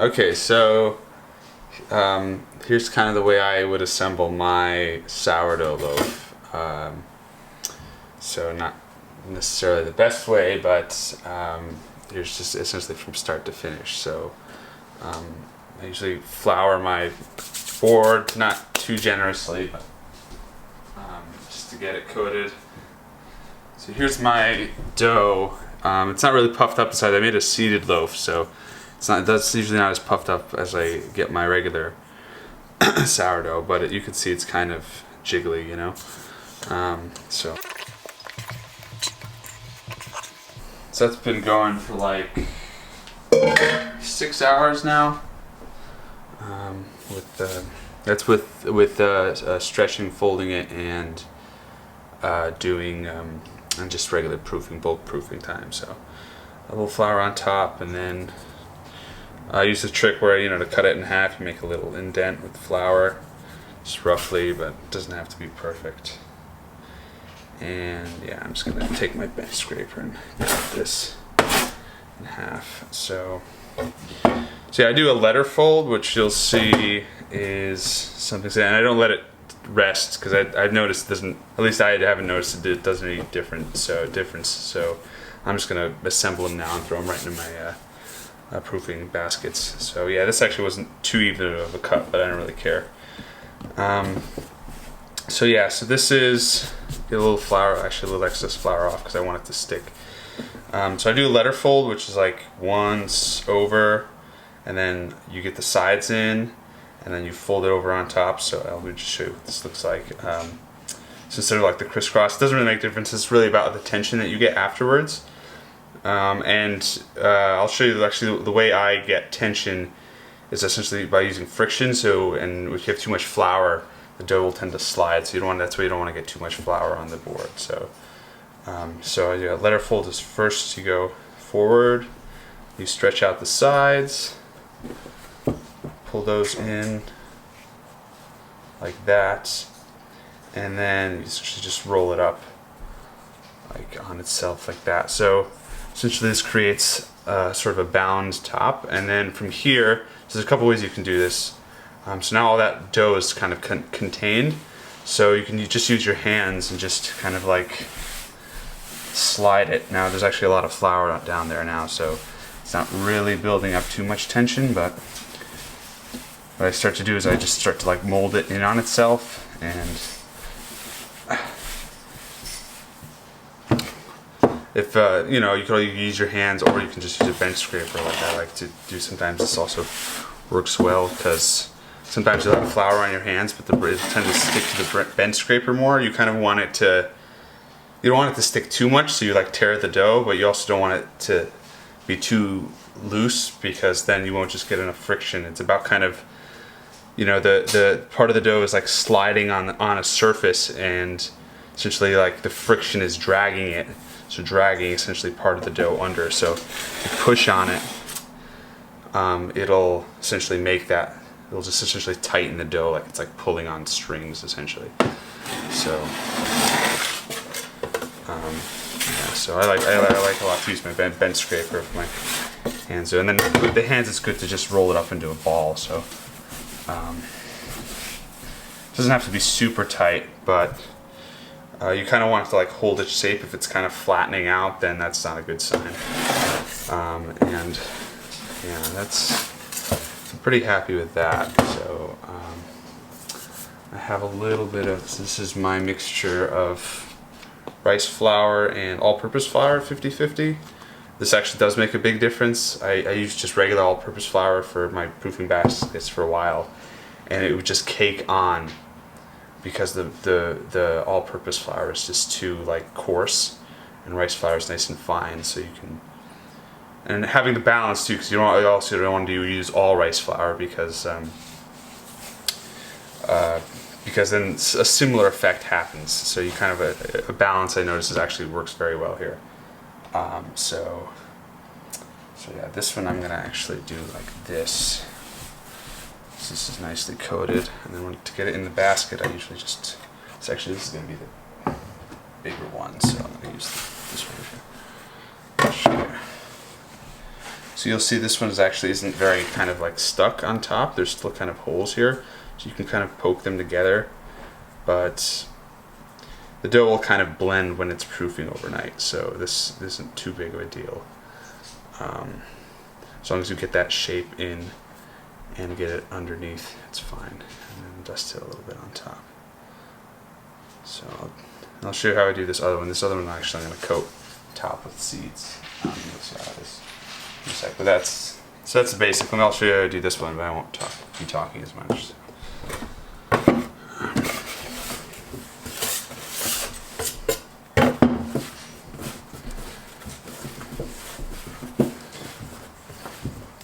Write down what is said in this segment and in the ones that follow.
Okay, so here's kind of the way I would assemble my sourdough loaf. So not necessarily the best way, but here's just essentially from start to finish. So I usually flour my board, not too generously, but just to get it coated. So here's my dough. It's not really puffed up inside. I made a seeded loaf, so that's usually not as puffed up as I get my regular sourdough, but you can see it's kind of jiggly, you know. So that's been going for like 6 hours now. That's with stretching, folding it, and doing and just regular proofing, bulk proofing time. So a little flour on top, and then I use a trick where, to cut it in half, you make a little indent with flour, just roughly, but it doesn't have to be perfect. And yeah, I'm just gonna take my bench scraper and cut this in half. So yeah, I do a letter fold, which you'll see is something, and I don't let it rest because I've noticed it doesn't, at least I haven't noticed it doesn't any difference. So I'm just gonna assemble them now and throw them right into my proofing baskets. So yeah, this actually wasn't too even of a cut, but I don't really care. So yeah, so this is a little flour, actually a little excess flour off because I want it to stick. So I do a letter fold, which is like once over, and then you get the sides in, and then you fold it over on top. So I'll just show you what this looks like. So instead of like the crisscross, it doesn't really make a difference. It's really about the tension that you get afterwards. I'll show you actually the way I get tension is essentially by using friction. So, and if you have too much flour, the dough will tend to slide. So that's why you don't want to get too much flour on the board. So, yeah, letter fold is first. You go forward, you stretch out the sides, pull those in like that, and then you just roll it up like on itself like that. So essentially this creates sort of a bound top, and then from here, so there's a couple ways you can do this. So now all that dough is kind of contained, so you just use your hands and just kind of like slide it. Now there's actually a lot of flour down there now, so it's not really building up too much tension, but what I start to do is I just start to like mold it in on itself, and if you can use your hands, or you can just use a bench scraper like I like to do sometimes. This also works well because sometimes you'll have flour on your hands, but it tends to stick to the bench scraper more. You kind of want it to, you don't want it to stick too much, so you like tear the dough, but you also don't want it to be too loose because then you won't just get enough friction. It's about kind of, the part of the dough is like sliding on a surface, and essentially like the friction is dragging it. So dragging essentially part of the dough under. So if you push on it, it'll essentially make that, it'll just essentially tighten the dough, like it's like pulling on strings essentially. So yeah, so I like a lot to use my bench scraper with my hands. And then with the hands, it's good to just roll it up into a ball. So it doesn't have to be super tight, but you kind of want it to like hold its shape. If it's kind of flattening out, then that's not a good sign. And yeah, I'm pretty happy with that. So I have a little bit of, this is my mixture of rice flour and all-purpose flour, 50-50. This actually does make a big difference. I used just regular all-purpose flour for my proofing baskets for a while, and it would just cake on because the all-purpose flour is just too like coarse, and rice flour is nice and fine. So you can, and having the balance too, because you also don't want to use all rice flour because then a similar effect happens. So you kind of a balance, I notice, actually works very well here. So yeah, this one I'm gonna actually do like this. This is nicely coated, and then to get it in the basket, I usually just, this is gonna be the bigger one, so I'm gonna use this one here. So you'll see this one isn't very kind of like stuck on top. There's still kind of holes here, so you can kind of poke them together, but the dough will kind of blend when it's proofing overnight, so this isn't too big of a deal. As long as you get that shape in and get it underneath, it's fine. And then dust it a little bit on top. So I'll show you how I do this other one. This other one actually I'm going to coat top with seeds. You'll see how it is in a sec. But that's the basic one. I'll show you how I do this one, but I won't be talking as much. So.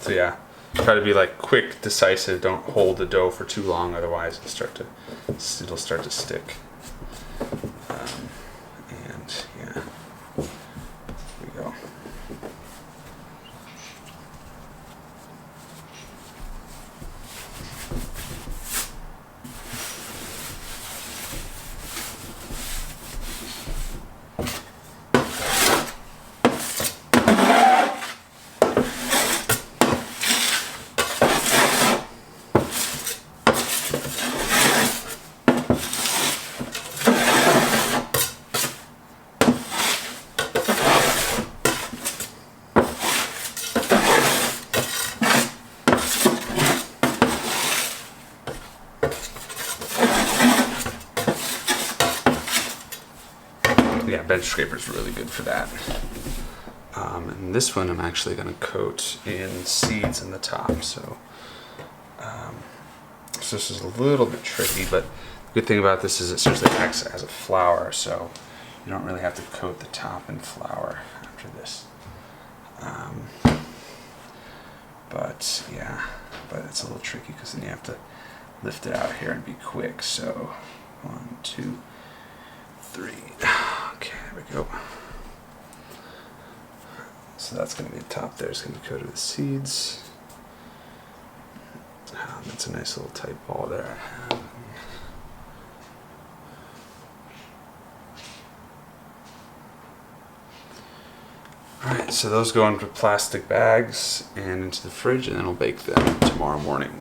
So yeah, try to be like quick, decisive. Don't hold the dough for too long, otherwise it'll start to stick. And yeah, here we go. Yeah, bench scraper is really good for that. And this one I'm actually going to coat in seeds in the top. So this is a little bit tricky, but the good thing about this is it seriously acts as a flour, so you don't really have to coat the top in flour after this. But it's a little tricky because then you have to lift it out here and be quick. So 1, 2, 3. Okay, there we go. So that's going to be the top there. It's going to be coated with seeds. That's a nice little tight ball there. Alright, so those go into plastic bags and into the fridge, and then I'll bake them tomorrow morning.